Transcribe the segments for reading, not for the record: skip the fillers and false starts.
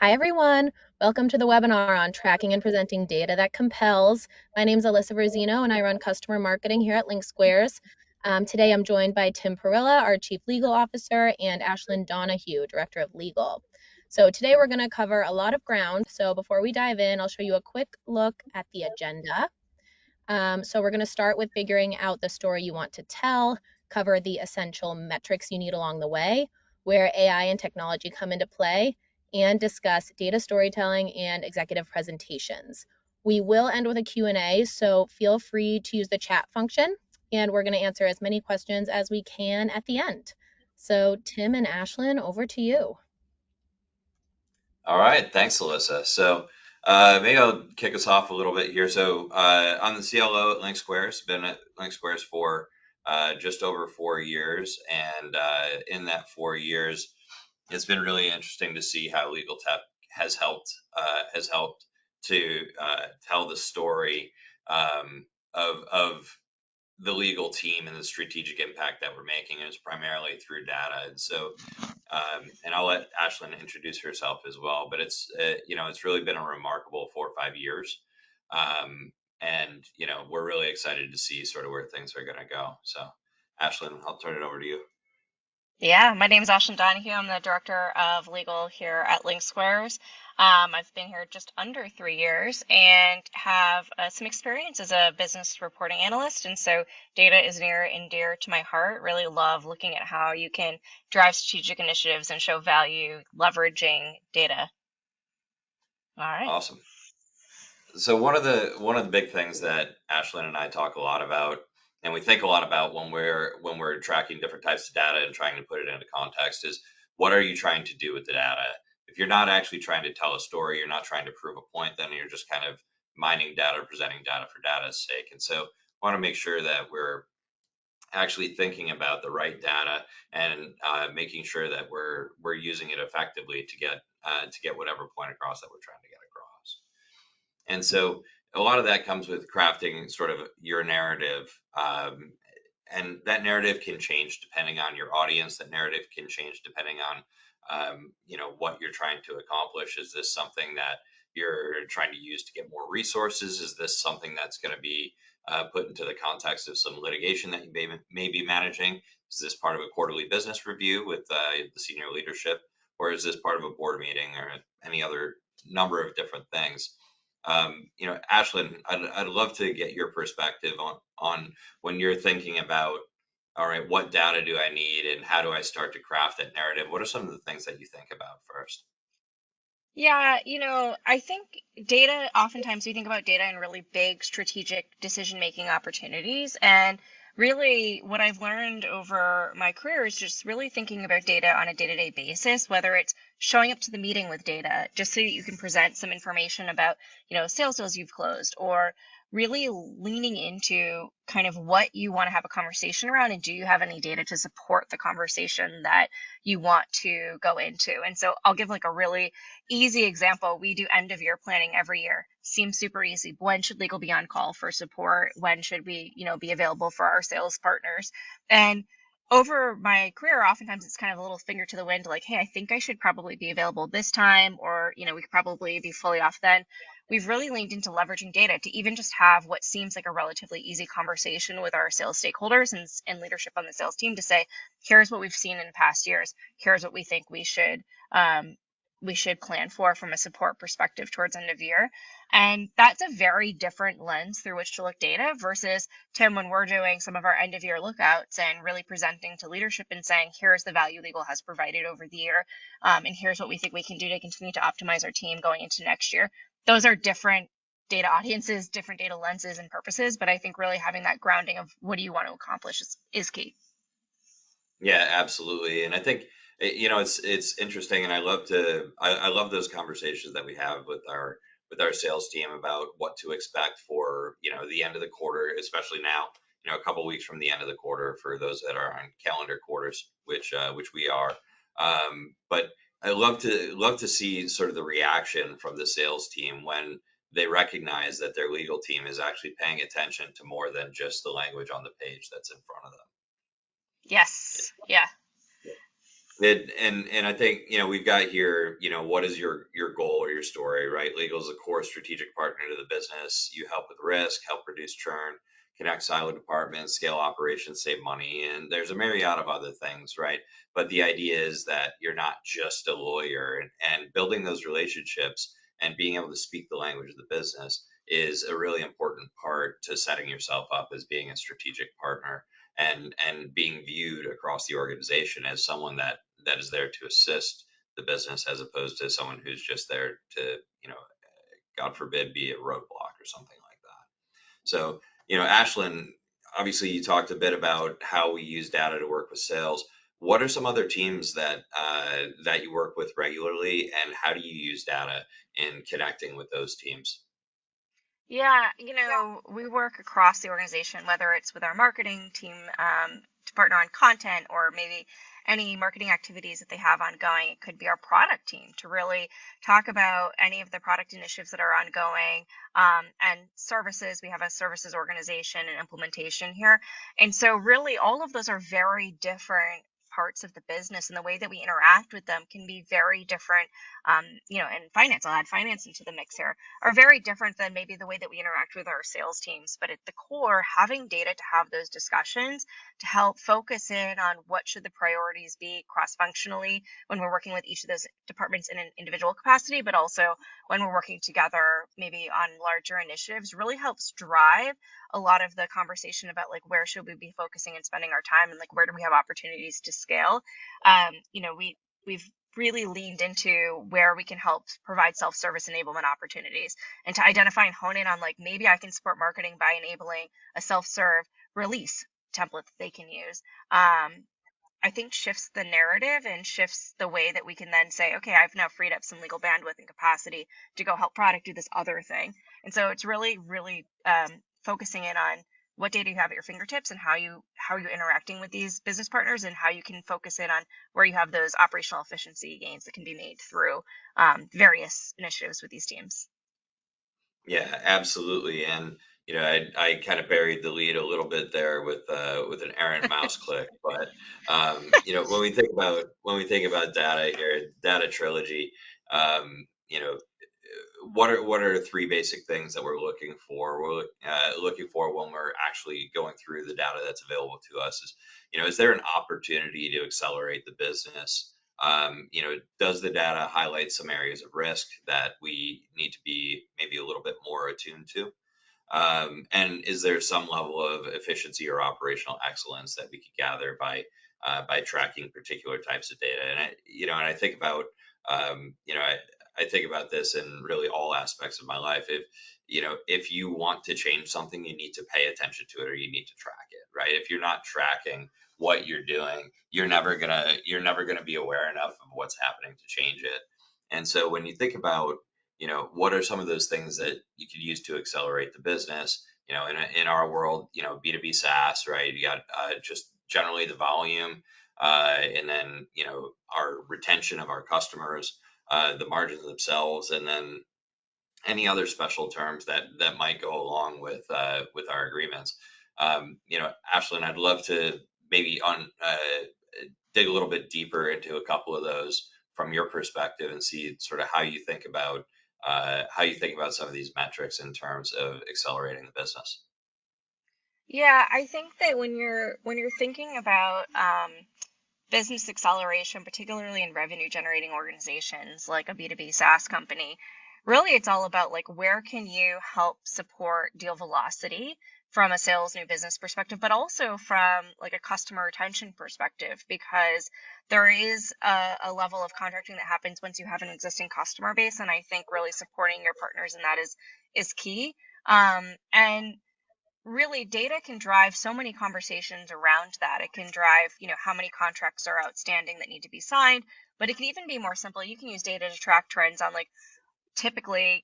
Hi, everyone. Welcome to the webinar on tracking and presenting data that compels. My name is Alyssa Rosino, and I run customer marketing here at LinkSquares. Today, I'm joined by Tim Perilla, our Chief Legal Officer, and Ashlyn Donahue, Director of Legal. So today, we're going to cover a lot of ground. So before we dive in, I'll show you a quick look at the agenda. So we're going to start with figuring out the story you want to tell, cover the essential metrics you need along the way, where AI and technology come into play, and discuss data storytelling and executive presentations. We will end with a Q&A, so feel free to use the chat function, and we're going to answer as many questions as we can at the end. So Tim and Ashlyn, over to you. All right, thanks, Alyssa. So maybe I'll kick us off a little bit here. So I'm the CLO at LinkSquares. Been at LinkSquares for just over 4 years, and in that 4 years, it's been really interesting to see how legal tech has helped to tell the story of the legal team and the strategic impact that we're making is primarily through data. And so and I'll let Ashlyn introduce herself as well. But it's really been a remarkable 4 or 5 years, and we're really excited to see sort of where things are going to go. So, Ashlyn, I'll turn it over to you. Yeah, my name is Ashlyn Donahue. I'm the director of legal here at LinkSquares. I've been here just under 3 years and have some experience as a business reporting analyst. And so data is near and dear to my heart. Really love looking at how you can drive strategic initiatives and show value leveraging data. All right. Awesome. So one of the big things that Ashlyn and I talk a lot about, and we think a lot about when we're tracking different types of data and trying to put it into context, is what are you trying to do with the data? If you're not actually trying to tell a story, you're not trying to prove a point, then you're just kind of mining data, presenting data for data's sake. And so, I want to make sure that we're actually thinking about the right data and making sure that we're using it effectively to get whatever point across that we're trying to get across. And so a lot of that comes with crafting sort of your narrative. And that narrative can change depending on your audience. That narrative can change depending on, what you're trying to accomplish. Is this something that you're trying to use to get more resources? Is this something that's going to be put into the context of some litigation that you may be managing? Is this part of a quarterly business review with the senior leadership? Or is this part of a board meeting or any other number of different things? Ashlyn, I'd love to get your perspective on when you're thinking about, all right, what data do I need and how do I start to craft that narrative? What are some of the things that you think about first? Yeah, I think data, oftentimes we think about data in really big strategic decision-making opportunities. And really, what I've learned over my career is just really thinking about data on a day-to-day basis, whether it's showing up to the meeting with data just so that you can present some information about, sales deals you've closed, or really leaning into kind of what you want to have a conversation around, and do you have any data to support the conversation that you want to go into. And so I'll give like a really easy example. We do end of year planning every year. Seems super easy. When should legal be on call for support? When should we, be available for our sales partners? And over my career, oftentimes it's kind of a little finger to the wind, like, hey, I think I should probably be available this time, or, we could probably be fully off then. We've really leaned into leveraging data to even just have what seems like a relatively easy conversation with our sales stakeholders and leadership on the sales team to say, here's what we've seen in past years. Here's what we think we should plan for from a support perspective towards end of year. And that's a very different lens through which to look data versus, Tim, when we're doing some of our end of year lookouts and really presenting to leadership and saying, here's the value legal has provided over the year, and here's what we think we can do to continue to optimize our team going into next year. Those are different data audiences, different data lenses and purposes, but I think really having that grounding of what do you want to accomplish is key. Yeah, absolutely. And I think it's interesting, and I love those conversations that we have with our sales team about what to expect for the end of the quarter, especially now, a couple weeks from the end of the quarter for those that are on calendar quarters, which we are. But I love to see sort of the reaction from the sales team when they recognize that their legal team is actually paying attention to more than just the language on the page that's in front of them. Yes. Yeah. And I think, we've got here, what is your goal or your story, right? Legal is a core strategic partner to the business. You help with risk, help reduce churn, connect silo departments, scale operations, save money, and there's a myriad of other things, right? But the idea is that you're not just a lawyer, and building those relationships and being able to speak the language of the business is a really important part to setting yourself up as being a strategic partner, and being viewed across the organization as someone that is there to assist the business, as opposed to someone who's just there to, you know, God forbid, be a roadblock or something like that. So, Ashlyn, obviously you talked a bit about how we use data to work with sales. What are some other teams that you work with regularly, and how do you use data in connecting with those teams? Yeah, we work across the organization, whether it's with our marketing team to partner on content, or maybe any marketing activities that they have ongoing. It could be our product team to really talk about any of the product initiatives that are ongoing, and services. We have a services organization and implementation here. And so, really, all of those are very different parts of the business, and the way that we interact with them can be very different. And finance, I'll add finance into the mix here, are very different than maybe the way that we interact with our sales teams. But at the core, having data to have those discussions to help focus in on what should the priorities be cross-functionally when we're working with each of those departments in an individual capacity, but also when we're working together maybe on larger initiatives, really helps drive a lot of the conversation about like where should we be focusing and spending our time, and like where do we have opportunities to scale. We've really leaned into where we can help provide self-service enablement opportunities, and to identify and hone in on like maybe I can support marketing by enabling a self-serve release template that they can use. I think shifts the narrative and shifts the way that we can then say, okay, I've now freed up some legal bandwidth and capacity to go help product do this other thing. And so it's really, really focusing in on what data you have at your fingertips, and how you're interacting with these business partners, and how you can focus in on where you have those operational efficiency gains that can be made through various initiatives with these teams. Yeah, absolutely. And I kind of buried the lead a little bit there with an errant mouse click, but when we think about data here, data trilogy, what are three basic things that we're looking for? We're looking for when we're actually going through the data that's available to us is there an opportunity to accelerate the business? Does the data highlight some areas of risk that we need to be maybe a little bit more attuned to? And is there some level of efficiency or operational excellence that we could gather by tracking particular types of data? And I think about I think about this in really all aspects of my life. If you want to change something, you need to pay attention to it, or you need to track it, right? If you're not tracking what you're doing, you're never gonna be aware enough of what's happening to change it. And so when you think about what are some of those things that you could use to accelerate the business? In our world, B2B SaaS, right? You got just generally the volume, and then our retention of our customers, the margins themselves, and then any other special terms that might go along with our agreements. Ashlyn, I'd love to maybe on dig a little bit deeper into a couple of those from your perspective, and see sort of how you think about some of these metrics in terms of accelerating the business. Yeah, I think that when you're thinking about business acceleration, particularly in revenue generating organizations like a B2B SaaS company, really it's all about like where can you help support deal velocity from a sales new business perspective, but also from like a customer retention perspective, because there is a level of contracting that happens once you have an existing customer base. And I think really supporting your partners in that is key. And really data can drive so many conversations around that. It can drive, how many contracts are outstanding that need to be signed, but it can even be more simple. You can use data to track trends on like, typically,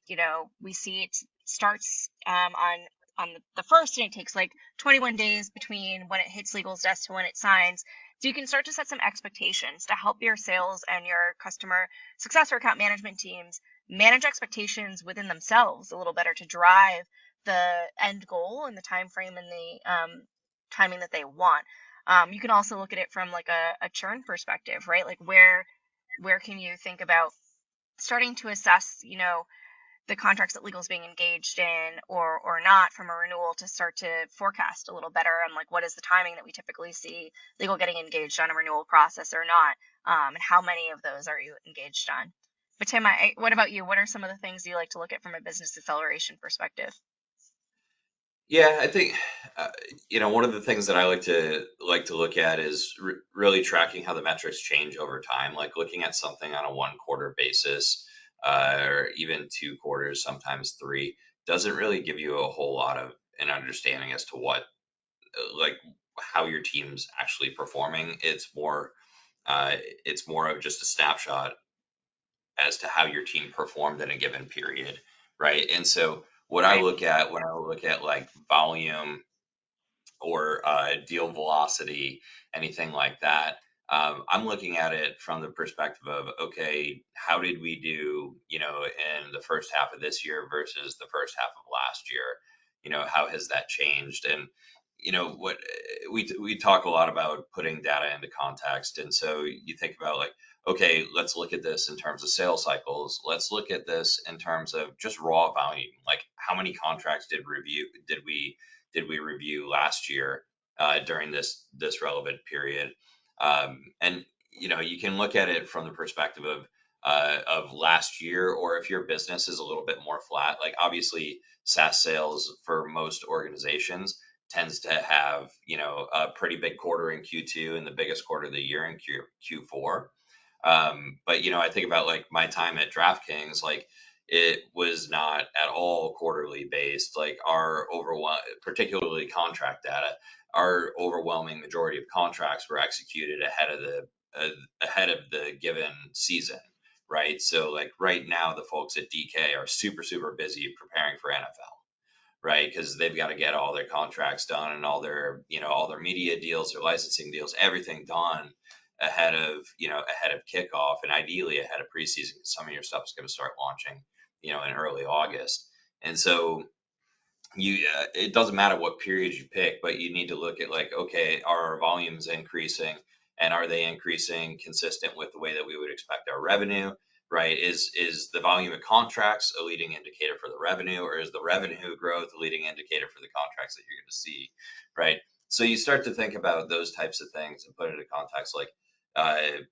we see it starts on the first, and it takes like 21 days between when it hits legal's desk to when it signs. So you can start to set some expectations to help your sales and your customer success or account management teams manage expectations within themselves a little better, to drive the end goal and the time frame and the timing that they want. You can also look at it from like a churn perspective, right? Like where can you think about starting to assess, the contracts that legal is being engaged in or not from a renewal, to start to forecast a little better on like what is the timing that we typically see legal getting engaged on a renewal process or not, and how many of those are you engaged on. But Tim, what about you? What are some of the things you like to look at from a business acceleration perspective? Yeah, I think one of the things that I like to look at is really tracking how the metrics change over time. Like looking at something on a 1 quarter basis, or even 2 quarters, sometimes three, doesn't really give you a whole lot of an understanding as to what like how your team's actually performing. It's more of just a snapshot as to how your team performed in a given period, right? And so what I Right. look at when I look at like volume or deal velocity, anything like that. I'm looking at it from the perspective of, okay, how did we do, in the first half of this year versus the first half of last year? How has that changed? And what we talk a lot about putting data into context, and so you think about like, okay, let's look at this in terms of sales cycles. Let's look at this in terms of just raw volume. Like, how many contracts did we review last year during this relevant period? And you can look at it from the perspective of last year, or if your business is a little bit more flat. Like obviously, SaaS sales for most organizations tends to have a pretty big quarter in Q2 and the biggest quarter of the year in Q4. But I think about like my time at DraftKings, like it was not at all quarterly based. Like particularly contract data, our overwhelming majority of contracts were executed ahead of the given season, right? So like right now, the folks at DK are super super busy preparing for NFL, right? Because they've got to get all their contracts done and all their media deals, their licensing deals, everything done ahead of kickoff, and ideally ahead of preseason, because some of your stuff is going to start launching in early August. And so it doesn't matter what period you pick, but you need to look at like, okay, are our volumes increasing, and are they increasing consistent with the way that we would expect our revenue, right? Is the volume of contracts a leading indicator for the revenue, or is the revenue growth a leading indicator for the contracts that you're going to see, right? So you start to think about those types of things and put it into context, like uh,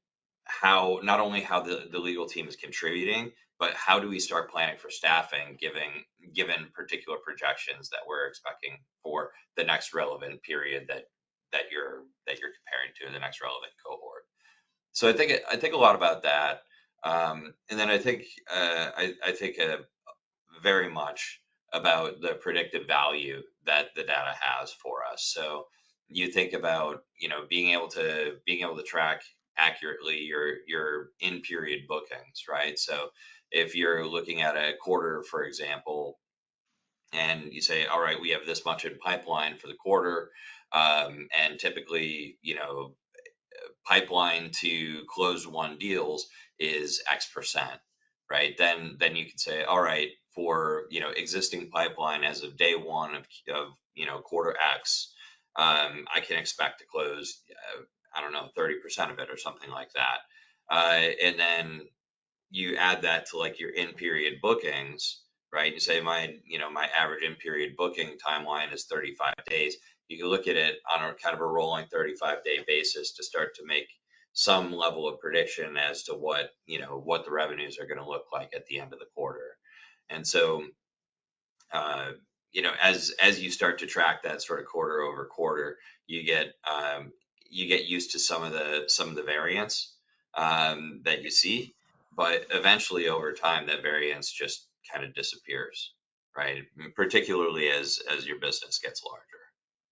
how not only how the legal team is contributing, but how do we start planning for staffing, given particular projections that we're expecting for the next relevant period that you're comparing to the next relevant cohort. So I think a lot about that, and then I think very much about the predictive value that the data has for us. So you think about, being able to track accurately your in period bookings, right? So if you're looking at a quarter, for example, and you say, all right, we have this much in pipeline for the quarter, and typically, pipeline to close one deals is X%, right? Then you can say, all right, for existing pipeline as of day one of quarter X, I can expect to close, I don't know, 30% of it or something like that. And then you add that to like your in period bookings, right? You say my average in period booking timeline is 35 days. You can look at it on a kind of a rolling 35-day basis to start to make some level of prediction as to what the revenues are going to look like at the end of the quarter. And so uh, as you start to track that sort of quarter over quarter, you get used to some of the variance that you see, but eventually over time that variance just kind of disappears, right? Particularly as your business gets larger.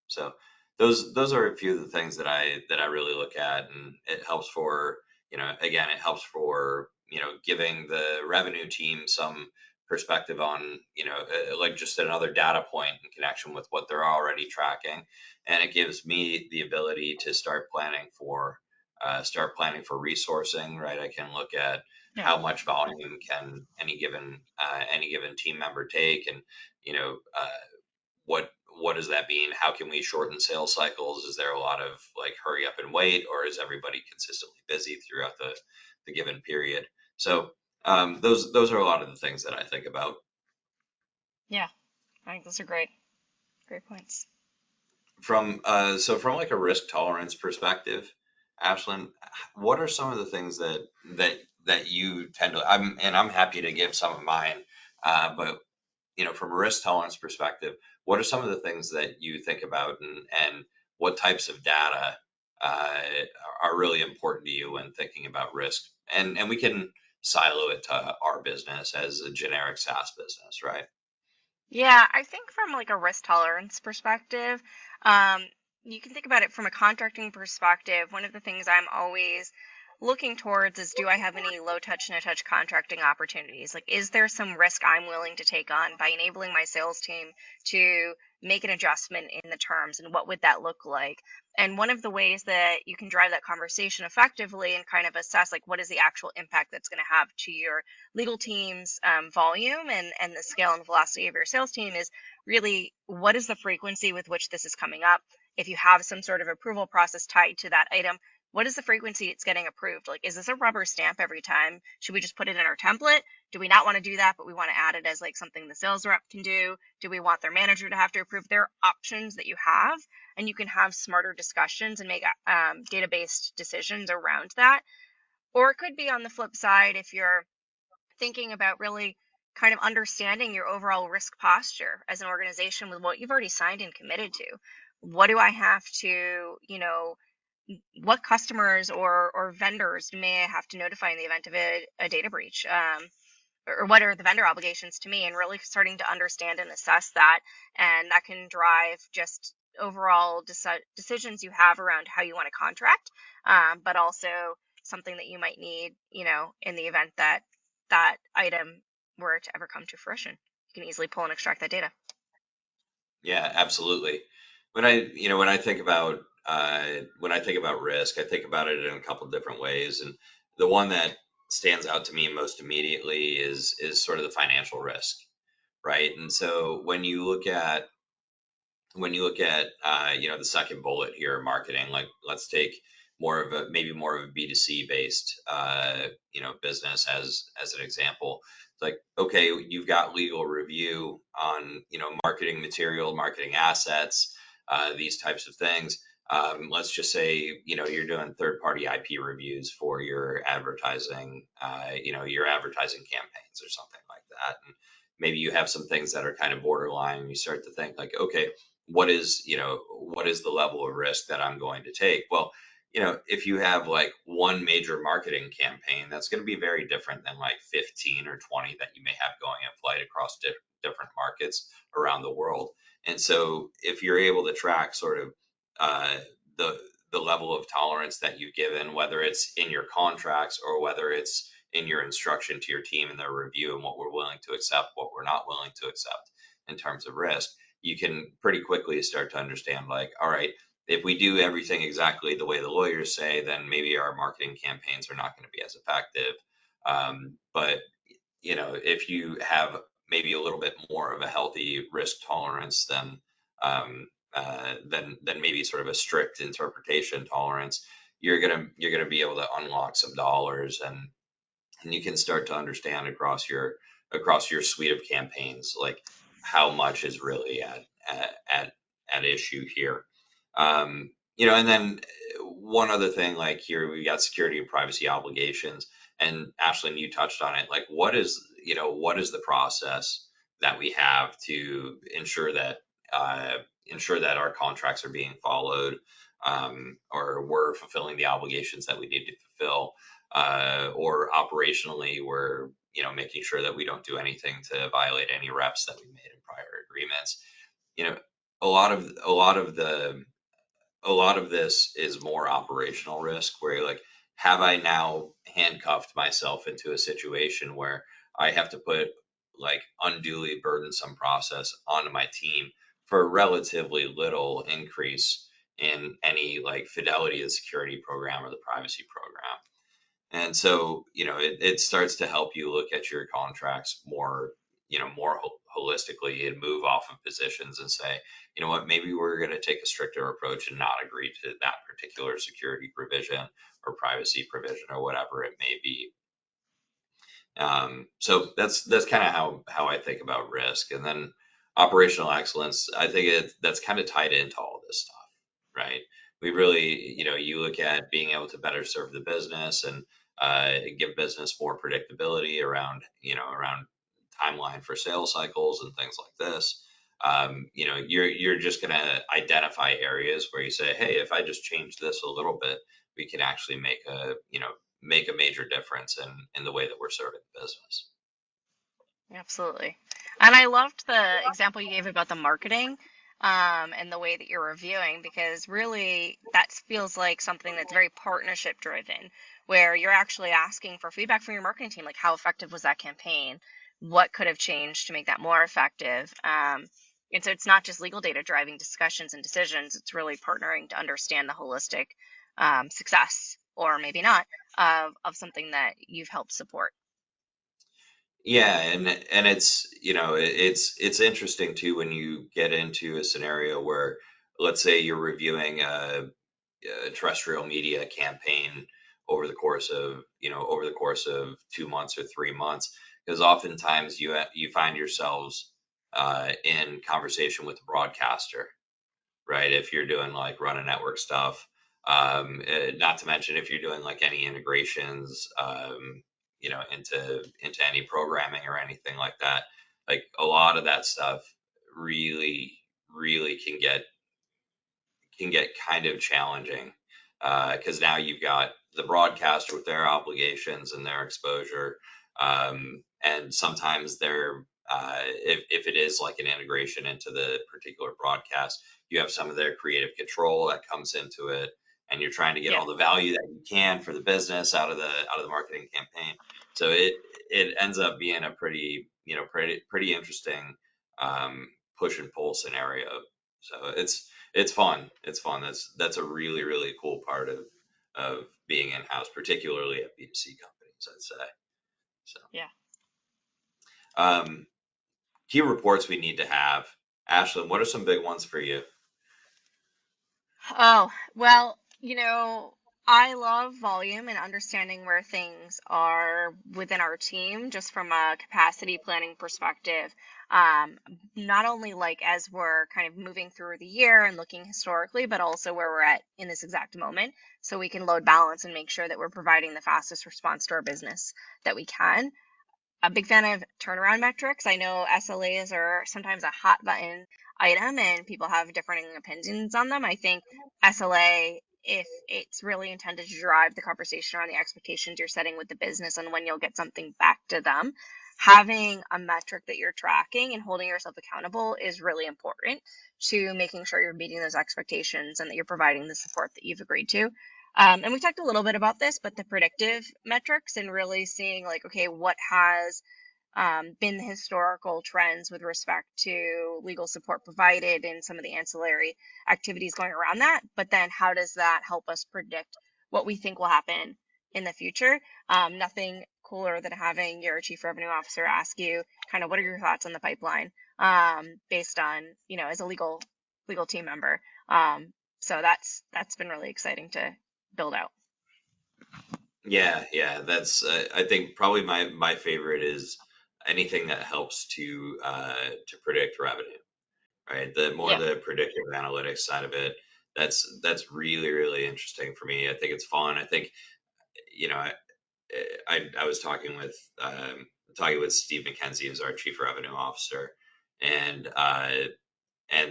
So those are a few of the things that I really look at, and it helps for again, it helps for giving the revenue team some perspective on like just another data point in connection with what they're already tracking, and it gives me the ability to start planning for resourcing, right? I can look at Yeah. how much volume can any given team member take, and you know uh, what what does that mean? How can we shorten sales cycles? Is there a lot of like hurry up and wait, or is everybody consistently busy throughout the given period? So those are a lot of the things that I think about. Yeah, I think those are great, great points. From like a risk tolerance perspective, Ashlyn, what are some of the things that you tend to? I'm happy to give some of mine, but from a risk tolerance perspective, what are some of the things that you think about, and what types of data uh, are really important to you when thinking about risk? And we can silo it to our business as a generic SaaS business, right? Yeah, I think from like a risk tolerance perspective, um, you can think about it from a contracting perspective. One of the things I'm always looking towards is, do I have any low touch, no touch contracting opportunities? Like, is there some risk I'm willing to take on by enabling my sales team to make an adjustment in the terms, and what would that look like? And one of the ways that you can drive that conversation effectively and kind of assess like what is the actual impact that's going to have to your legal team's volume and the scale and velocity of your sales team is really what is the frequency with which this is coming up. If you have some sort of approval process tied to that item, what is the frequency it's getting approved? Like, is this a rubber stamp every time? Should we just put it in our template? Do we not want to do that, but we want to add it as like something the sales rep can do? Do we want their manager to have to approve? There are options that you have, and you can have smarter discussions and make data-based decisions around that. Or it could be on the flip side, if you're thinking about really kind of understanding your overall risk posture as an organization with what you've already signed and committed to. What do I have to, what customers or vendors may I have to notify in the event of a data breach? Or what are the vendor obligations to me, and really starting to understand and assess that. And that can drive just overall decisions you have around how you want to contract, but also something that you might need, in the event that that item were to ever come to fruition. You can easily pull and extract that data. Yeah, absolutely. When I think about risk, I think about it in a couple different ways, and the one that stands out to me most immediately is sort of the financial risk, right? And so when you look at the second bullet here, marketing, like let's take more of a B2C based business as an example. It's like, okay, you've got legal review on marketing material, marketing assets, these types of things. Let's just say you're doing third party IP reviews for your advertising campaigns or something like that, and maybe you have some things that are kind of borderline, and you start to think like, okay, what is the level of risk that I'm going to take? Well, if you have like one major marketing campaign, that's going to be very different than like 15 or 20 that you may have going in flight across different markets around the world. And so if you're able to track sort of uh, the level of tolerance that you've given, whether it's in your contracts or whether it's in your instruction to your team in their review, and what we're willing to accept, what we're not willing to accept in terms of risk, you can pretty quickly start to understand like, all right, if we do everything exactly the way the lawyers say, then maybe our marketing campaigns are not going to be as effective. But if you have maybe a little bit more of a healthy risk tolerance um, than maybe sort of a strict interpretation tolerance, you're gonna be able to unlock some dollars, and you can start to understand across your suite of campaigns like how much is really at issue here. And then one other thing, like here we got security and privacy obligations, and Ashlyn, you touched on it, like what is the process that we have to ensure that our contracts are being followed, or we're fulfilling the obligations that we need to fulfill, or operationally we're making sure that we don't do anything to violate any reps that we made in prior agreements. you know a lot of this is more operational risk, where you're like, have I now handcuffed myself into a situation where I have to put like unduly burdensome process onto my team for relatively little increase in any like fidelity of the security program or the privacy program. And so, it starts to help you look at your contracts more, more holistically and move off of positions and say, you know what, maybe we're going to take a stricter approach and not agree to that particular security provision or privacy provision or whatever it may be. So that's kind of how I think about risk, and then operational excellence. I think that's kind of tied into all this stuff, right? We really, you look at being able to better serve the business and give business more predictability around, around timeline for sales cycles and things like this. You're just going to identify areas where you say, hey, if I just change this a little bit, we can actually make a major difference in the way that we're serving the business. Absolutely. And I loved the example you gave about the marketing, and the way that you're reviewing, because really that feels like something that's very partnership driven, where you're actually asking for feedback from your marketing team, like how effective was that campaign? What could have changed to make that more effective? And so it's not just legal data driving discussions and decisions, it's really partnering to understand the holistic success, or maybe not, of something that you've helped support. Yeah, and it's it's interesting too when you get into a scenario where, let's say, you're reviewing a terrestrial media campaign over the course of 2 months or 3 months, because oftentimes you find yourselves in conversation with the broadcaster, right? If you're doing like run a network stuff, not to mention if you're doing like any integrations, into any programming or anything like that. Like a lot of that stuff really, really can get kind of challenging, because now you've got the broadcaster with their obligations and their exposure, and sometimes they're if it is like an integration into the particular broadcast, you have some of their creative control that comes into it, and you're trying to get Yeah. all the value that you can for the business out of the marketing campaign. So it ends up being a pretty interesting push and pull scenario. So it's fun. It's fun. That's a really, really cool part of being in house, particularly at B2C companies, I'd say. So Yeah. um, key reports we need to have. Ashlyn, what are some big ones for you? Oh, well, I love volume and understanding where things are within our team, just from a capacity planning perspective. Um, Not only like as we're kind of moving through the year and looking historically, but also where we're at in this exact moment, so we can load balance and make sure that we're providing the fastest response to our business that we can. A big fan of turnaround metrics. I know SLAs are sometimes a hot button item and people have differing opinions on them. I think SLA, if it's really intended to drive the conversation around the expectations you're setting with the business and when you'll get something back to them, having a metric that you're tracking and holding yourself accountable is really important to making sure you're meeting those expectations and that you're providing the support that you've agreed to. And we talked a little bit about this, but the predictive metrics and really seeing like, okay, what has been the historical trends with respect to legal support provided and some of the ancillary activities going around that. But then how does that help us predict what we think will happen in the future? Nothing cooler than having your chief revenue officer ask you kind of what are your thoughts on the pipeline, based on, as a legal team member. So that's been really exciting to build out. Yeah, yeah, that's I think probably my favorite is anything that helps to predict revenue, right? The more Yeah. the predictive analytics side of it, that's really, really interesting for me. I think it's fun. I think, you know, I was talking with Steve McKenzie, who's our chief revenue officer, and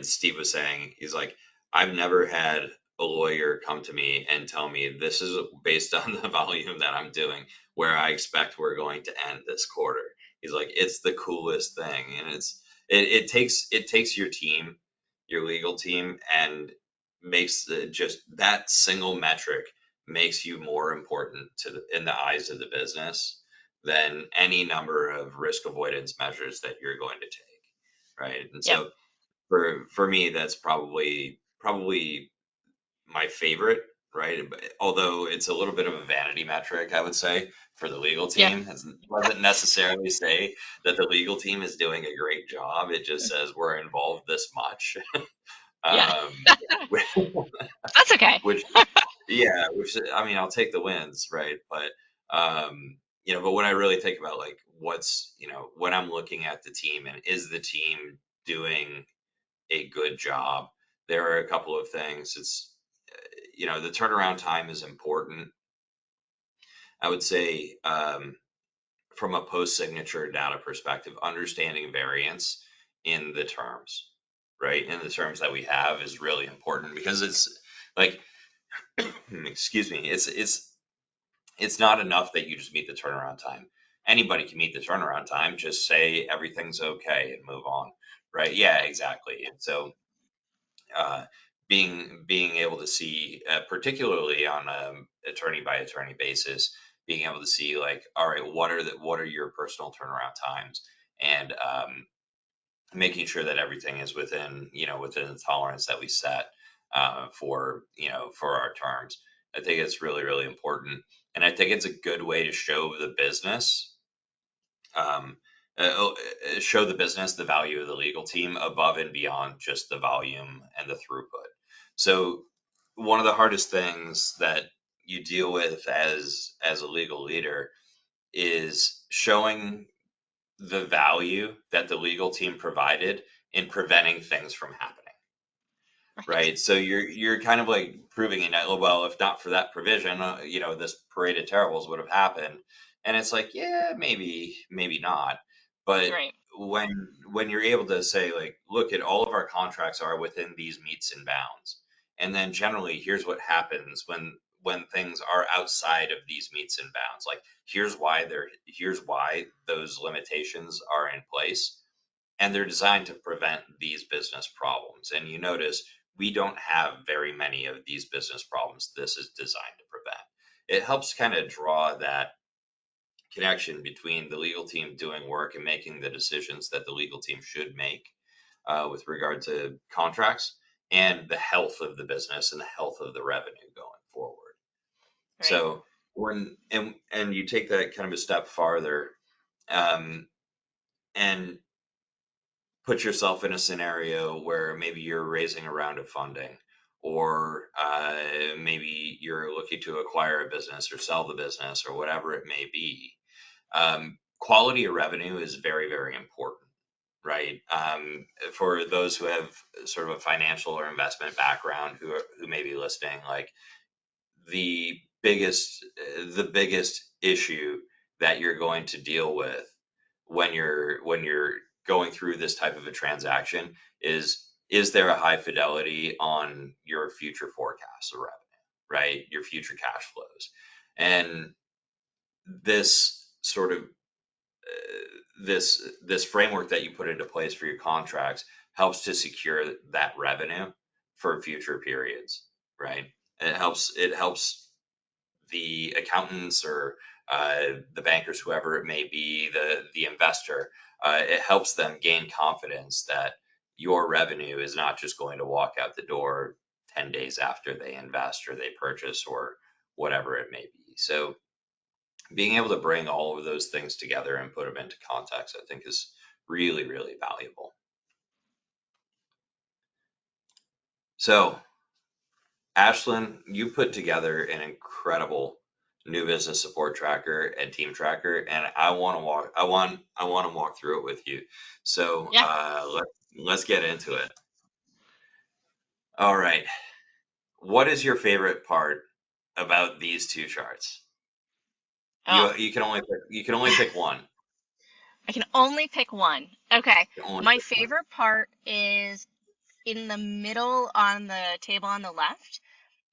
Steve was saying, he's like, I've never had a lawyer come to me and tell me this is based on the volume that I'm doing where I expect we're going to end this quarter. He's like, it's the coolest thing, and it takes your team, your legal team, and makes just that single metric makes you more important in the eyes of the business than any number of risk avoidance measures that you're going to take, right? And Yep. so for me, that's probably my favorite. right? Although it's a little bit of a vanity metric, I would say, for the legal Yeah. team. It doesn't necessarily say that the legal team is doing a great job. It just says we're involved this much. Yeah. Um, That's okay. which, yeah, which I mean, I'll take the wins, right? But but when I really think about like when I'm looking at the team and is the team doing a good job, there are a couple of things. It's the turnaround time is important. I would say from a post signature data perspective, understanding variance in the terms, right? In the terms that we have is really important because it's like, excuse me, it's not enough that you just meet the turnaround time. Anybody can meet the turnaround time. Just say everything's okay and move on, right? Yeah, exactly. And so uh, being able to see, particularly on attorney by attorney basis, being able to see like, all right, what are your personal turnaround times, and making sure that everything is within the tolerance that we set for our terms. I think it's really really important, and I think it's a good way to um, show the business the value of the legal team above and beyond just the volume and the throughput. So one of the hardest things that you deal with as a legal leader is showing the value that the legal team provided in preventing things from happening. Right. Right. So you're kind of like proving it. Well, if not for that provision, this parade of terribles would have happened. And it's like, yeah, maybe not. But Right. when when you're able to say, like, look, at all of our contracts are within these meets and bounds, and then generally, here's what happens when things are outside of these meets and bounds. Like, here's why those limitations are in place, and they're designed to prevent these business problems. And you notice we don't have very many of these business problems this is designed to prevent. It helps kind of draw that connection between the legal team doing work and making the decisions that the legal team should make with regard to contracts, and the health of the business and the health of the revenue going forward. Right. So and you take that kind of a step farther, um, and put yourself in a scenario where maybe you're raising a round of funding, or maybe you're looking to acquire a business or sell the business or whatever it may be. Quality of revenue is very, very important, right? For those who have sort of a financial or investment background who may be listening, like the biggest issue that you're going to deal with when you're going through this type of a transaction is there a high fidelity on your future forecasts of revenue, right? Your future cash flows. And this sort of this framework that you put into place for your contracts helps to secure that revenue for future periods, right? It helps the accountants or the bankers, whoever it may be, the investor. It helps them gain confidence that your revenue is not just going to walk out the door 10 days after they invest or they purchase or whatever it may be. So being able to bring all of those things together and put them into context, I think, is really, really valuable. So Ashlyn, you put together an incredible new business support tracker and team tracker, and I want to walk through it with you. So Yeah. let's get into it. All right. What is your favorite part about these two charts? Oh, You can only pick one. I can only pick one. Okay. You can only My pick one. favorite part is in the middle on the table on the left.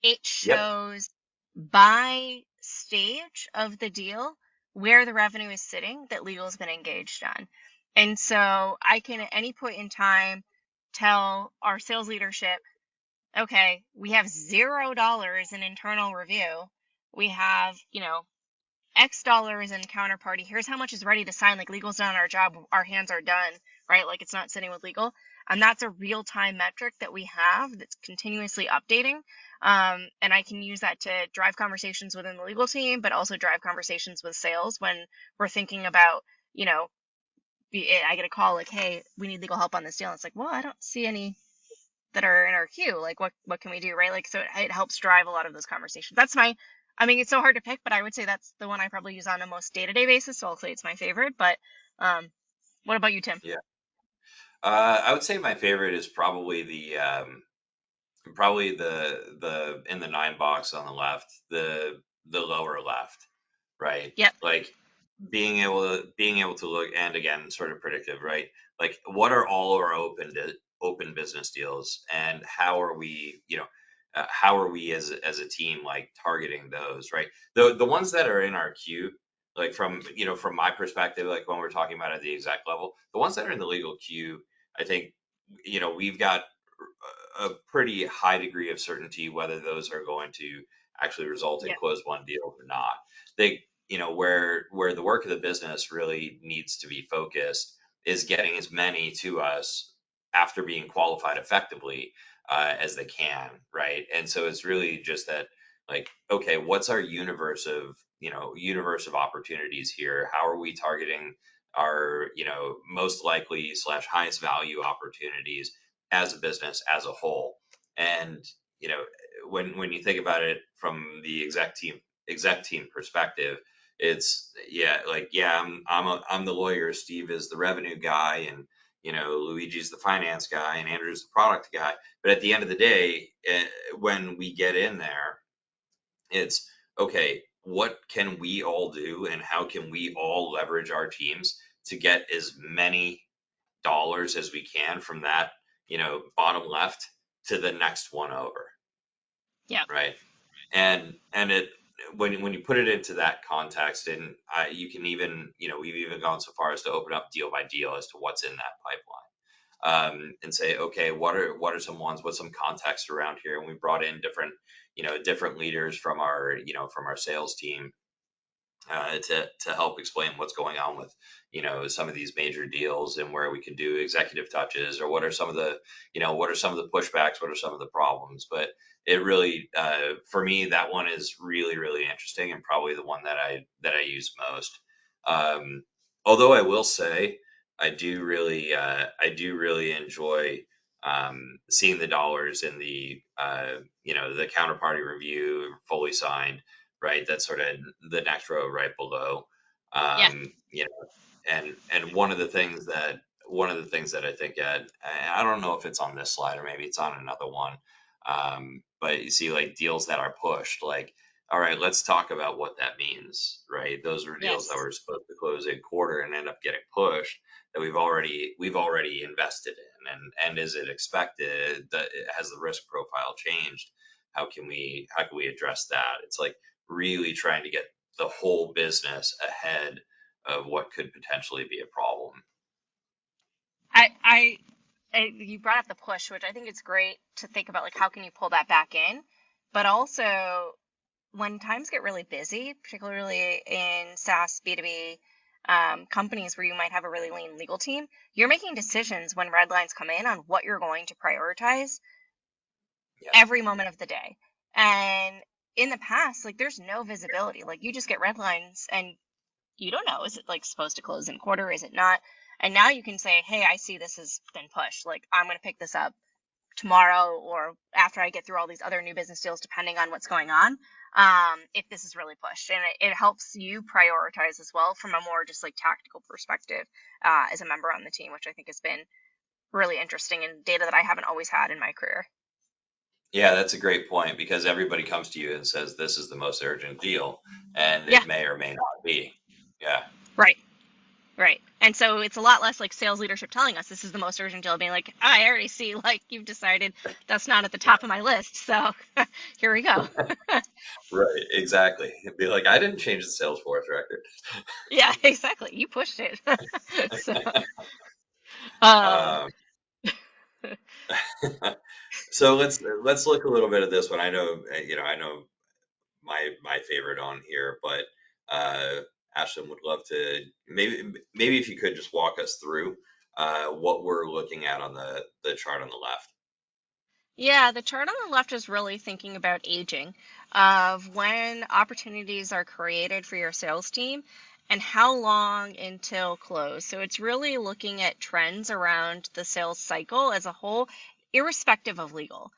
It Yep. shows by stage of the deal where the revenue is sitting that legal has been engaged on. And so I can at any point in time tell our sales leadership, okay, we have $0 in internal review. We have, X dollars in counterparty. Here's how much is ready to sign. Like legal's done our job. Our hands are done, right? Like it's not sitting with legal. And that's a real time metric that we have that's continuously updating. And I can use that to drive conversations within the legal team, but also drive conversations with sales when we're thinking about, you know, I get a call like, hey, we need legal help on this deal. And it's like, well, I don't see any that are in our queue. Like, what can we do, right? Like, so it helps drive a lot of those conversations. That's my, I mean, it's so hard to pick, but I would say that's the one I probably use on a most day-to-day basis. So I'll say it's my favorite. But what about you, Tim? Yeah. I would say my favorite is probably the in the 9 box on the left, the lower left, right? Yep. Like being able to look, and again, sort of predictive, right? Like what are all of our open business deals, and how are we as a team like targeting those, right? The ones that are in our queue, like from my perspective, like when we're talking about at the exec level, the ones that are in the legal queue, I think we've got a pretty high degree of certainty whether those are going to actually result in Yep. close one deals or not. They, where the work of the business really needs to be focused is getting as many to us after being qualified effectively as they can, right? And so it's really just that, like, okay, what's our universe of opportunities here? How are we targeting our, most likely slash highest value opportunities as a business as a whole? And you know, when you think about it from the exec team perspective, it's I'm the lawyer, Steve is the revenue guy, and Luigi's the finance guy, and Andrew's the product guy. But at the end of the day, when we get in there, it's okay, what can we all do, and how can we all leverage our teams to get as many dollars as we can from that, bottom left to the next one over, Yep. right? And it when you put it into that context, and you can even, we've even gone so far as to open up deal by deal as to what's in that pipeline, and say, okay, what are some ones, what's some context around here? And we brought in different leaders from our sales team to help explain what's going on with some of these major deals, and where we can do executive touches, or what are some of the pushbacks, what are some of the problems. But it really, for me, that one is really, really interesting, and probably the one that I use most. um, Although I will say, I do really enjoy seeing the dollars in the counterparty review fully signed, right? That's sort of the next row right below. Yeah. And one of the things that I think, I don't know if it's on this slide or maybe it's on another one. But you see, like, deals that are pushed, like, all right, let's talk about what that means, right? Those were deals that Yes. were supposed to close in quarter and end up getting pushed, that we've already invested in. And is it expected that has the risk profile changed? How can we address that? It's like really trying to get the whole business ahead of what could potentially be a problem. I, I, you brought up the push, which I think it's great to think about, like, how can you pull that back in? But also, when times get really busy, particularly in SaaS B2B companies where you might have a really lean legal team, you're making decisions when red lines come in on what you're going to prioritize Yeah. every moment of the day. And in the past, like, there's no visibility. Like, you just get red lines and you don't know, is it like supposed to close in quarter? Is it not? And now you can say, hey, I see this has been pushed. Like, I'm going to pick this up tomorrow or after I get through all these other new business deals, depending on what's going on. If this is really pushed, and it helps you prioritize as well from a more just like tactical perspective as a member on the team, which I think has been really interesting and data that I haven't always had in my career. Yeah, that's a great point, because everybody comes to you and says this is the most urgent deal, and Yeah, it may or may not be. Yeah. right. Right. And so it's a lot less like sales leadership telling us this is the most urgent deal, being like, I already see, like, you've decided that's not at the top of my list. So here we go. Right, exactly. It'd be like, I didn't change the Salesforce record. Yeah, exactly. You pushed it. So, um, Um, so let's look a little bit at this one. I know my favorite on here, but uh, Ashton would love to, maybe if you could just walk us through what we're looking at on the chart on the left. Yeah, the chart on the left is really thinking about aging of when opportunities are created for your sales team and how long until close. So it's really looking at trends around the sales cycle as a whole, irrespective of legal.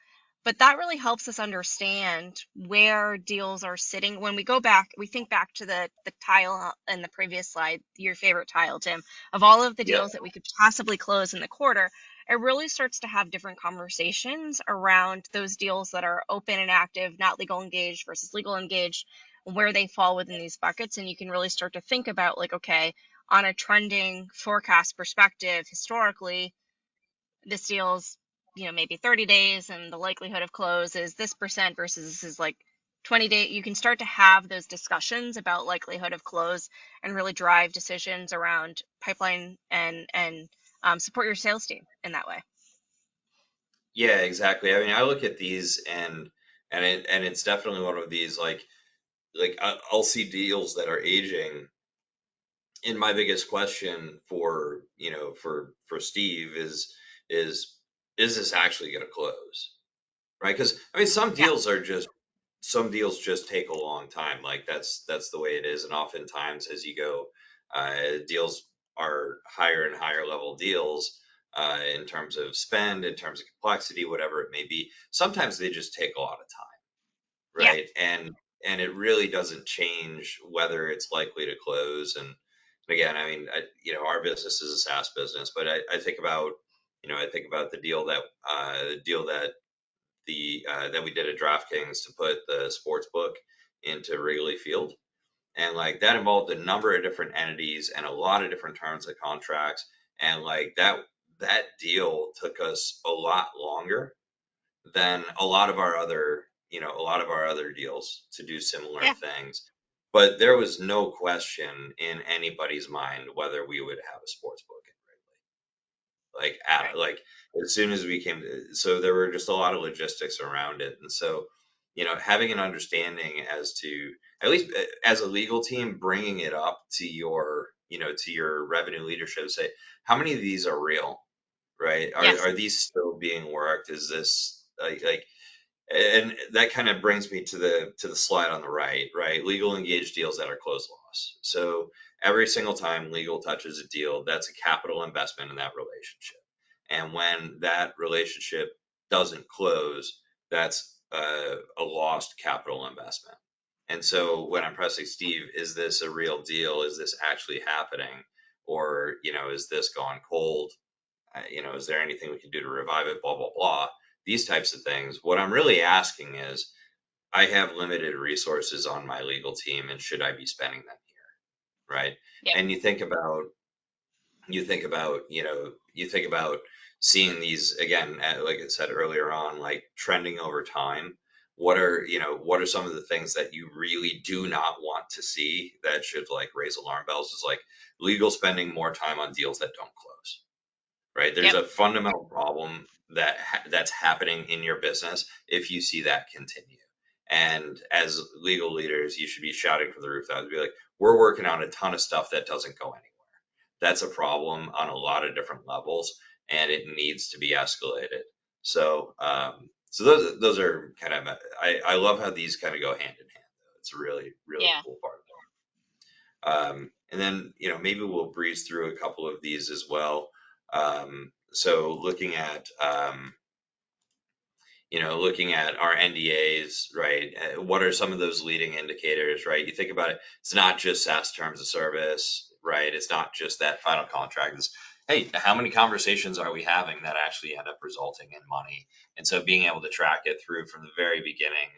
But that really helps us understand where deals are sitting. When we go back, we think back to the tile in the previous slide, your favorite tile, Tim, of all of the Yep. deals that we could possibly close in the quarter. It really starts to have different conversations around those deals that are open and active, not legal engaged versus legal engaged, where they fall within these buckets. And you can really start to think about, like, okay, on a trending forecast perspective, historically, this deal's, maybe 30 days and the likelihood of close is this percent versus this is like 20 days. You can start to have those discussions about likelihood of close and really drive decisions around pipeline and support your sales team in that way. Yeah, exactly. I mean, I look at these and it's definitely one of these I'll see deals that are aging. And my biggest question for for Steve is is this actually going to close? Right? Because I mean, Yeah. some deals just take a long time. Like that's the way it is. And oftentimes, as you go, deals are higher and higher level deals in terms of spend, in terms of complexity, whatever it may be. Sometimes they just take a lot of time, Yeah. right? And it really doesn't change whether it's likely to close. And again, I mean, our business is a SaaS business, but I think about I think about the deal that we did at DraftKings to put the sports book into Wrigley Field. And like that involved a number of different entities and a lot of different terms of contracts. And like that deal took us a lot longer than a lot of our other deals to do similar Yeah. things. But there was no question in anybody's mind whether we would have a sports book in Right. like as soon as we came to, so there were just a lot of logistics around it. And so having an understanding as to, at least as a legal team, bringing it up to your to your revenue leadership, say how many of these are real, right? Yes. Are these still being worked? Is this and that kind of brings me to the slide on the right? Legal engaged deals that are closed loss. So every single time legal touches a deal, that's a capital investment in that relationship. And when that relationship doesn't close, that's a lost capital investment. And so when I'm pressing Steve, is this a real deal? Is this actually happening? Or, is this gone cold? Is there anything we can do to revive it? Blah, blah, blah. These types of things. What I'm really asking is, I have limited resources on my legal team, and should I be spending them here? Right. Yep. And you think about seeing these again, like I said earlier on, like trending over time. What are some of the things that you really do not want to see that should like raise alarm bells? Is like legal spending more time on deals that don't close, right? There's Yep. a fundamental problem that's happening in your business if you see that continue. And as legal leaders, you should be shouting from the rooftops, be like, we're working on a ton of stuff that doesn't go anywhere. That's a problem on a lot of different levels, and it needs to be escalated. So those are kind of, I love how these kind of go hand in hand. Though it's a really really Yeah. cool part. And then, maybe we'll breeze through a couple of these as well. So looking at our NDAs, right? What are some of those leading indicators, right? You think about it, it's not just SaaS terms of service, right? It's not just that final contract. It's, hey, how many conversations are we having that actually end up resulting in money? And so being able to track it through from the very beginning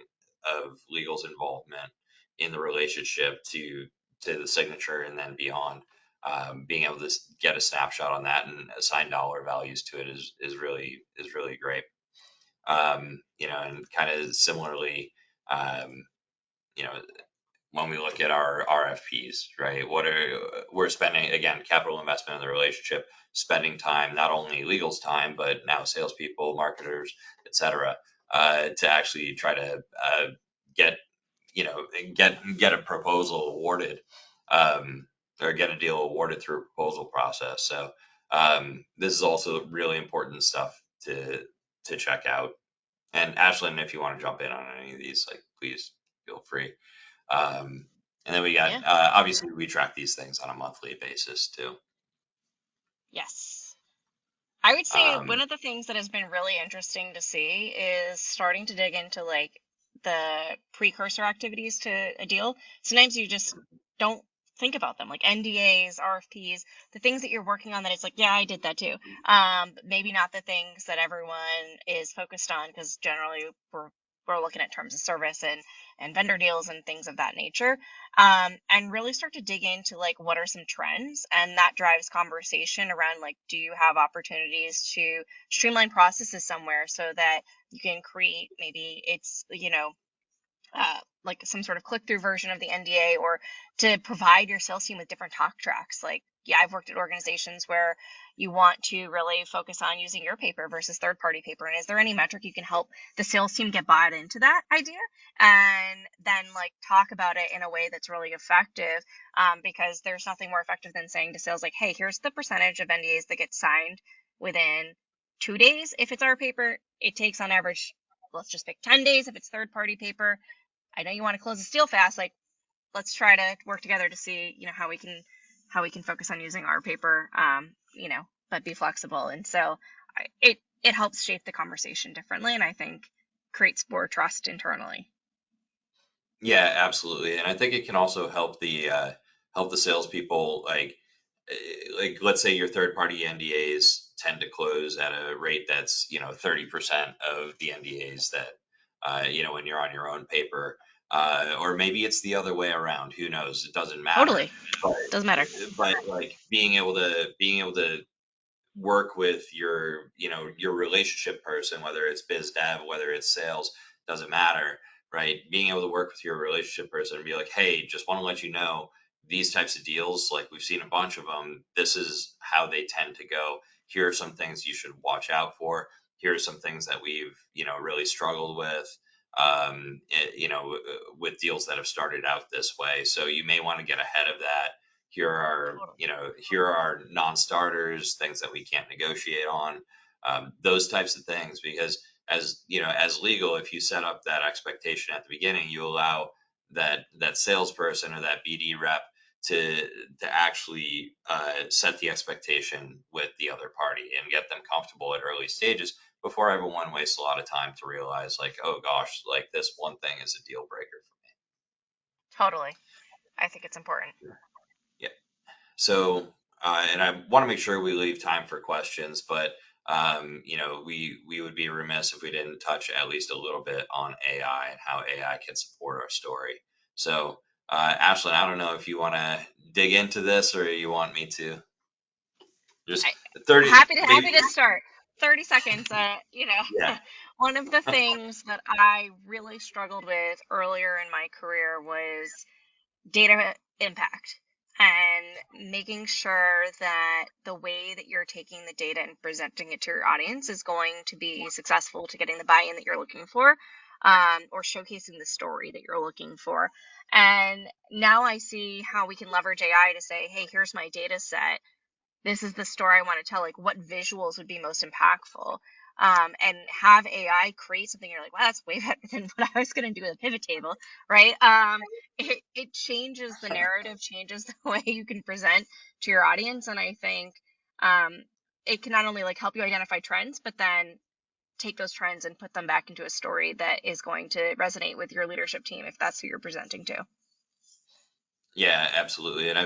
of legal's involvement in the relationship to the signature and then beyond, being able to get a snapshot on that and assign dollar values to it is really great. And kind of similarly, um, you know, when we look at our RFPs, right? We're spending again capital investment in the relationship, spending time, not only legal's time, but now salespeople, marketers, etc., to actually try to get get a proposal awarded, or get a deal awarded through a proposal process. So This is also really important stuff to check out. And Ashlyn, if you want to jump in on any of these, like please feel free. And then we got Yeah. obviously we track these things on a monthly basis too. Yes. I would say one Um, of the things that has been really interesting to see is starting to dig into like the precursor activities to a deal. Sometimes you just don't think about them, like NDAs, RFPs, the things that you're working on that it's like, yeah, I did that too. But maybe not the things that everyone is focused on because generally we're looking at terms of service and vendor deals and things of that nature, and really start to dig into like what are some trends, and that drives conversation around like, do you have opportunities to streamline processes somewhere so that you can create, maybe it's like some sort of click-through version of the NDA, or to provide your sales team with different talk tracks. Like, yeah, I've worked at organizations where you want to really focus on using your paper versus third-party paper. And is there any metric you can help the sales team get bought into that idea? And then like talk about it in a way that's really effective, because there's nothing more effective than saying to sales like, hey, here's the percentage of NDAs that get signed within 2 days. If it's our paper, it takes on average, let's just pick 10 days if it's third-party paper. I know you want to close this deal fast. Like, let's try to work together to see, how we can focus on using our paper, but be flexible. And so it helps shape the conversation differently, and I think creates more trust internally. yeah, absolutely. And I think it can also help the salespeople like let's say your third party NDAs tend to close at a rate that's 30% of the NDAs that when you're on your own paper, or maybe it's the other way around. Who knows? It doesn't matter. Totally. But Doesn't matter. like being able to work with your relationship person, whether it's biz dev, whether it's sales, doesn't matter, right? Being able to work with your relationship person and be like, hey, just want to let you know these types of deals, like we've seen a bunch of them, this is how they tend to go. Here are some things you should watch out for. Here are some things that we've really struggled with, with deals that have started out this way, so you may want to get ahead of that. Here are Totally. here are non-starters, things that we can't negotiate on, those types of things. Because as legal, if you set up that expectation at the beginning, you allow that salesperson or that BD rep to actually set the expectation with the other party and get them comfortable at early stages before everyone wastes a lot of time to realize, like, oh gosh, like this one thing is a deal breaker for Totally. I think it's important. me. Yeah. So, and I want to make sure we leave time for questions, but we would be remiss if we didn't touch at least a little bit on AI and how AI can support our story. So, Ashlyn, I don't know if you want to dig into this or you want me to just I 30, maybe. happy to start. 30 seconds. Yeah. One of the things that I really struggled with earlier in my career was data impact, and making sure that the way that you're taking the data and presenting it to your audience is going to be successful to getting the buy-in that you're looking for, or showcasing the story that you're looking for. And now I see how we can leverage AI to say, hey, here's my data set, this is the story I want to tell, like what visuals would be most impactful, and have AI create something you're like, wow, that's way better than what I was going to do with a pivot table, right? It changes the narrative, changes the way you can present to your audience, and I think um, it can not only like help you identify trends, but then take those trends and put them back into a story that is going to resonate with your leadership team if that's who you're presenting to. Yeah, absolutely. And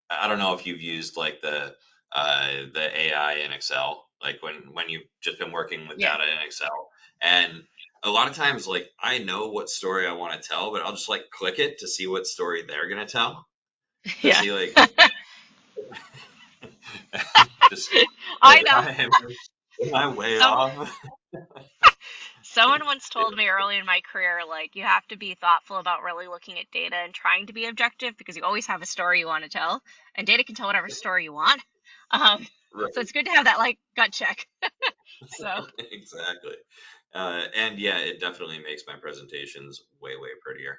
I don't know if you've used like the AI in Excel, like when you've just been working with Yeah. data in Excel. And a lot of times, like I know what story I want to tell, but I'll just like click it to see what story they're gonna tell, to Yeah. see like just I like know. am I way Some off? Someone once told me early in my career, like, you have to be thoughtful about really looking at data and trying to be objective, because you always have a story you want to tell, and data can tell whatever story you want. Um, so Right. it's good to have that like gut check. So Exactly. And yeah, it definitely makes my presentations way, way prettier.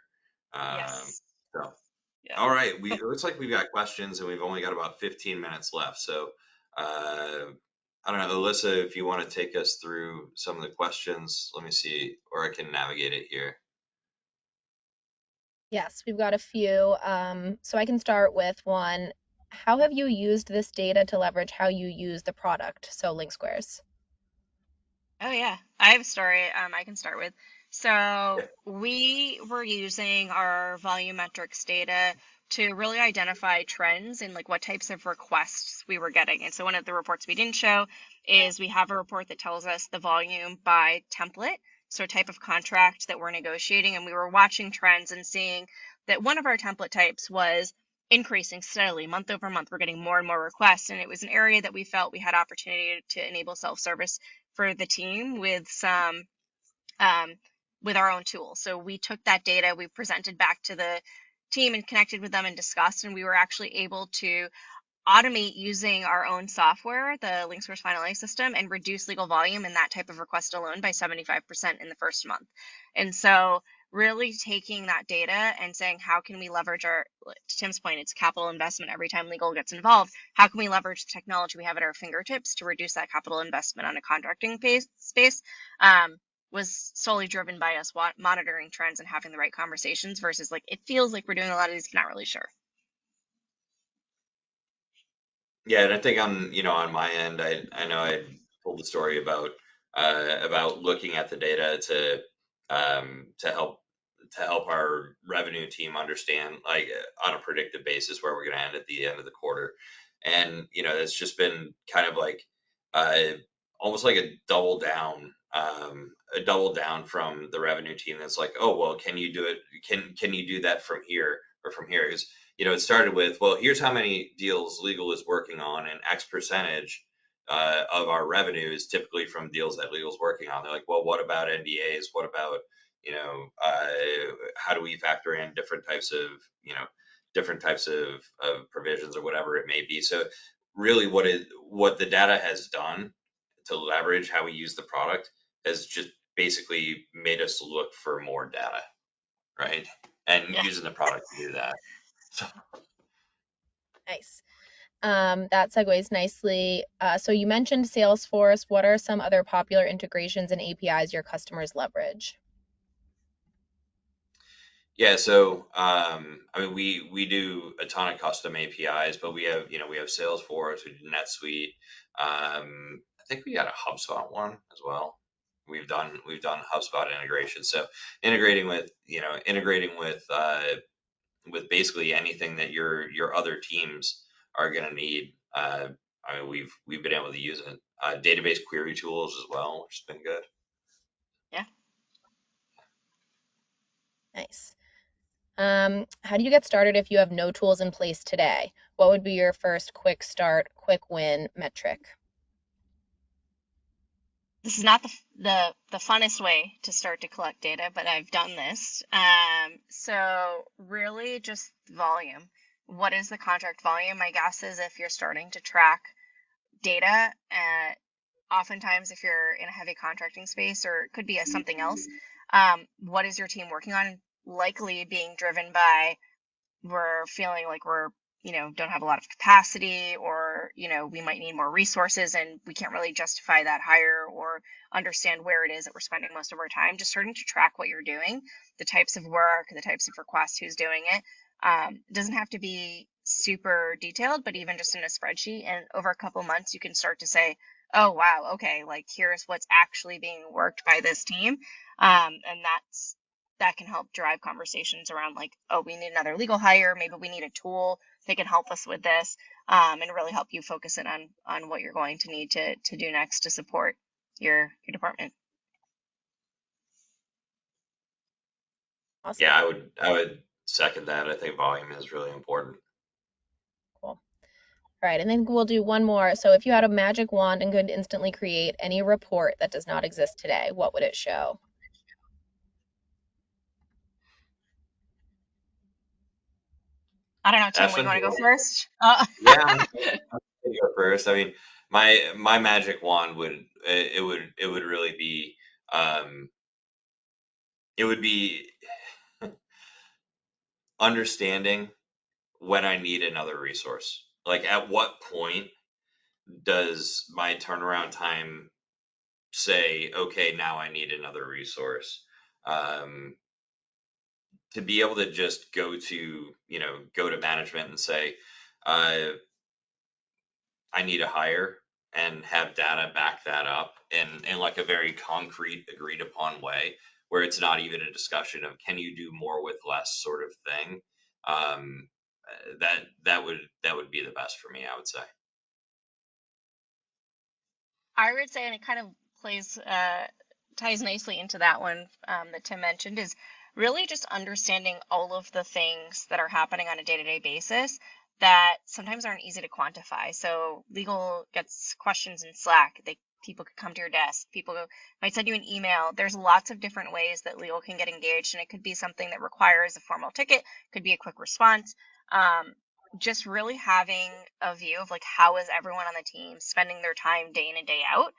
Um, yes, so. Yeah. All right, it looks like we've got questions and we've only got about 15 minutes left. So, uh, I don't know, Alyssa, if you want to take us through some of the questions, let me see, or I can navigate it here. Yes, we've got a few. So I can start with one. How have you used this data to leverage how you use the product? So link squares. Oh yeah, I have a story I can start with. So Yeah. we were using our volumetrics data to really identify trends in like what types of requests we were getting. And so one of the reports we didn't show is we have a report that tells us the volume by template, so type of contract that we're negotiating. And we were watching trends and seeing that one of our template types was increasing steadily month over month. We're getting more and more requests, and it was an area that we felt we had opportunity to enable self-service for the team with some um, with our own tools. So we took that data, we presented back to the team and connected with them and discussed, and we were actually able to automate using our own software, the LinkSource Final A system, and reduce legal volume in that type of request alone by 75% in the first month. And so really taking that data and saying, how can we leverage our, to Tim's point, it's capital investment every time legal gets involved. How can we leverage the technology we have at our fingertips to reduce that capital investment on a contracting space? Was solely driven by us monitoring trends and having the right conversations versus like, it feels like we're doing a lot of these, not really sure. Yeah, and I think on my end, I know I told the story about looking at the data to help our revenue team understand like on a predictive basis where we're going to end at the end of the quarter, and it's just been kind of like uh, almost like a double down from the revenue team. That's like, oh well, can you do it? Can you do that from here or from here? Because it started with, well, here's how many deals legal is working on, and X percentage of our revenue is typically from deals that legal is working on. They're like, well, what about NDAs? What about, how do we factor in different types of provisions or whatever it may be? So really what the data has done to leverage how we use the product has just basically made us look for more data, right? And Yeah. using the product to do that. So Nice. That segues nicely. So you mentioned Salesforce. What are some other popular integrations and APIs your customers leverage? yeah, so I mean, we do a ton of custom APIs, but we have Salesforce, we do NetSuite. I think we got a HubSpot one as well. We've done HubSpot integration, so integrating with basically anything that your other teams are going to need. I mean, we've been able to use it. Database query tools as well, which has been good. Yeah. Nice. How do you get started if you have no tools in place today? What would be your first quick start, quick win metric? This is not the funnest way to start to collect data, but I've done this. So really just volume. What is the contract volume? My guess is if you're starting to track data, oftentimes if you're in a heavy contracting space or it could be something else, what is your team working on? Likely being driven by we're feeling like we're don't have a lot of capacity, or we might need more resources and we can't really justify that hire or understand where it is that we're spending most of our time. Just starting to track what you're doing, the types of work, the types of requests, who's doing it. It doesn't have to be super detailed, but even just in a spreadsheet, and over a couple months you can start to say, oh wow, okay, like here's what's actually being worked by this team. And that can help drive conversations around like, oh, we need another legal hire, maybe we need a tool that can help us with this, and really help you focus in on what you're going to need to do next to support your department. Yeah, Awesome. I would second that. I think volume is really important. Cool. All right, and then we'll do one more. So if you had a magic wand and could instantly create any report that does not exist today, what would it show? I don't know, Tim, would you Ashley, want to go you first? yeah, I'm gonna go first. I mean, my magic wand would really be um, it would be understanding when I need another resource. Like, at what point does my turnaround time say, okay, now I need another resource? Um, to be able to just go to management and say, uh, I need to hire, and have data back that up in like a very concrete, agreed upon way, where it's not even a discussion of can you do more with less sort of thing. Um, that would be the best for me, I would say. I would say, and it kind of plays ties nicely into that one that Tim mentioned, is really just understanding all of the things that are happening on a day-to-day basis that sometimes aren't easy to quantify. So legal gets questions in Slack. People could come to your desk. People might send you an email. There's lots of different ways that legal can get engaged, and it could be something that requires a formal ticket, could be a quick response. Um, just really having a view of like how is everyone on the team spending their time day in and day out,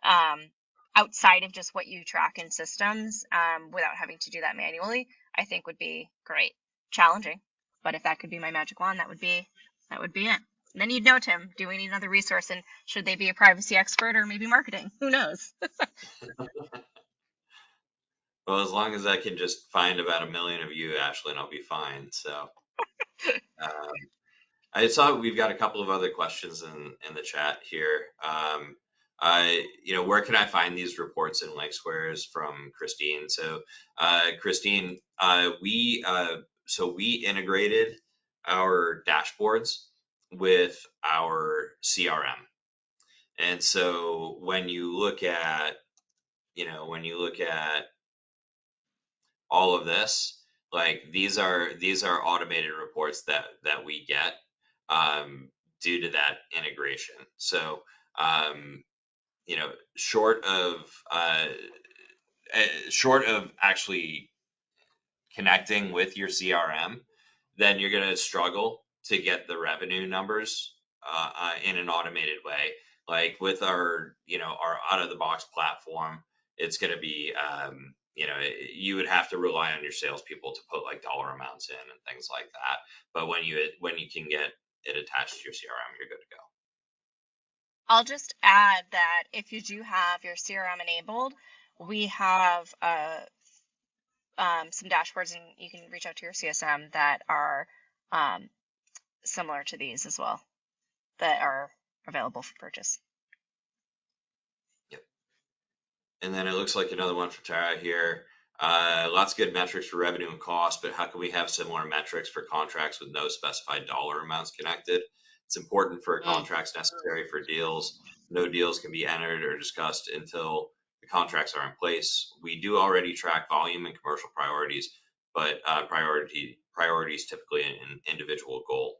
um, outside of just what you track in systems, without having to do that manually, I think would be great. Challenging, but if that could be my magic wand, that would be it. And then you'd know, Tim, do we need another resource, and should they be a privacy expert or maybe marketing? Who knows? Well, as long as I can just find about a million of you, Ashlyn, I'll be fine. So, um, I saw we've got a couple of other questions in the chat here. Where can I find these reports in Lake Squares, from Christine? So, Christine, we integrated our dashboards with our CRM, and so when you look at all of this, like, these are automated reports that we get, um, due to that integration. So, um, short of actually connecting with your CRM, then you're going to struggle to get the revenue numbers in an automated way. Like, with our out of the box platform, it's going to be, you would have to rely on your salespeople to put like dollar amounts in and things like that. But when you can get it attached to your CRM, you're good to go. I'll just add that if you do have your CRM enabled, we have some dashboards, and you can reach out to your CSM that are um, similar to these as well, that are available for purchase. Yep. And then it looks like another one for Tara here. Lots of good metrics for revenue and cost, but how can we have similar metrics for contracts with no specified dollar amounts connected? It's important for Mm. contracts necessary for deals. No deals can be entered or discussed until the contracts are in place. We do already track volume and commercial priorities, but priorities typically an individual goal.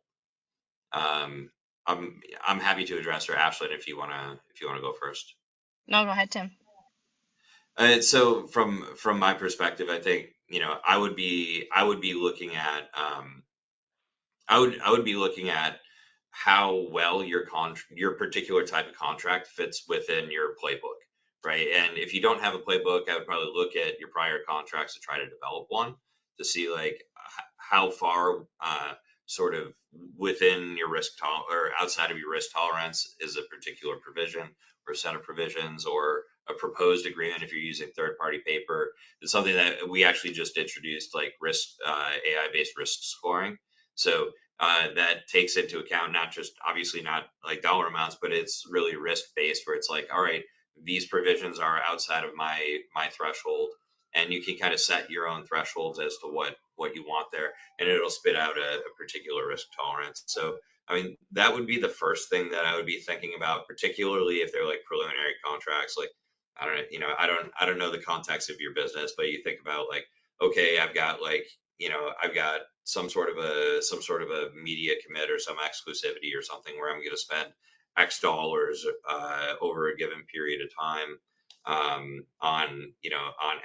Um, I'm happy to address, or Ashlyn, if you wanna go first. No, go ahead, Tim. So from my perspective, I think, I would be looking at, how well your particular type of contract fits within your playbook, right? And if you don't have a playbook, I would probably look at your prior contracts to try to develop one, to see like how far, sort of within your or outside of your risk tolerance is a particular provision or a set of provisions, or a proposed agreement if you're using third party paper. It's something that we actually just introduced, like risk, AI based risk scoring. So, that takes into account not just, obviously not like dollar amounts, but it's really risk based, where it's like, all right, these provisions are outside of my threshold, and you can kind of set your own thresholds as to what you want there, and it'll spit out a particular risk tolerance. So, I mean, that would be the first thing that I would be thinking about, particularly if they're like preliminary contracts. Like, I don't know, I don't know the context of your business, but you think about like, okay, I've got some sort of a media commit or some exclusivity or something where I'm going to spend X dollars, over a given period of time, on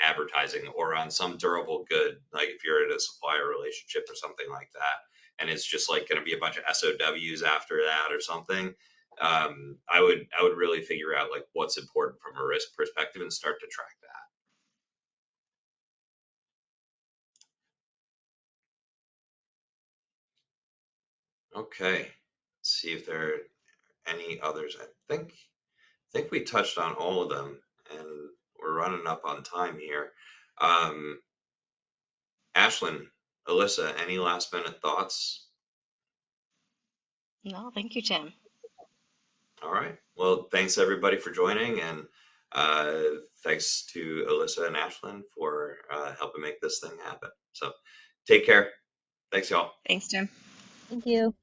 advertising or on some durable good, like if you're in a supplier relationship or something like that, and it's just like going to be a bunch of SOWs after that or something. I would really figure out like what's important from a risk perspective and start to track that. Okay, let's see if there are any others. I think we touched on all of them, and we're running up on time here. Um, Ashlyn, Alyssa, any last minute thoughts? No, thank you, Tim. All right. Well, thanks everybody for joining, and uh, thanks to Alyssa and Ashlyn for helping make this thing happen. So take care. Thanks, y'all. Thanks, Tim. Thank you.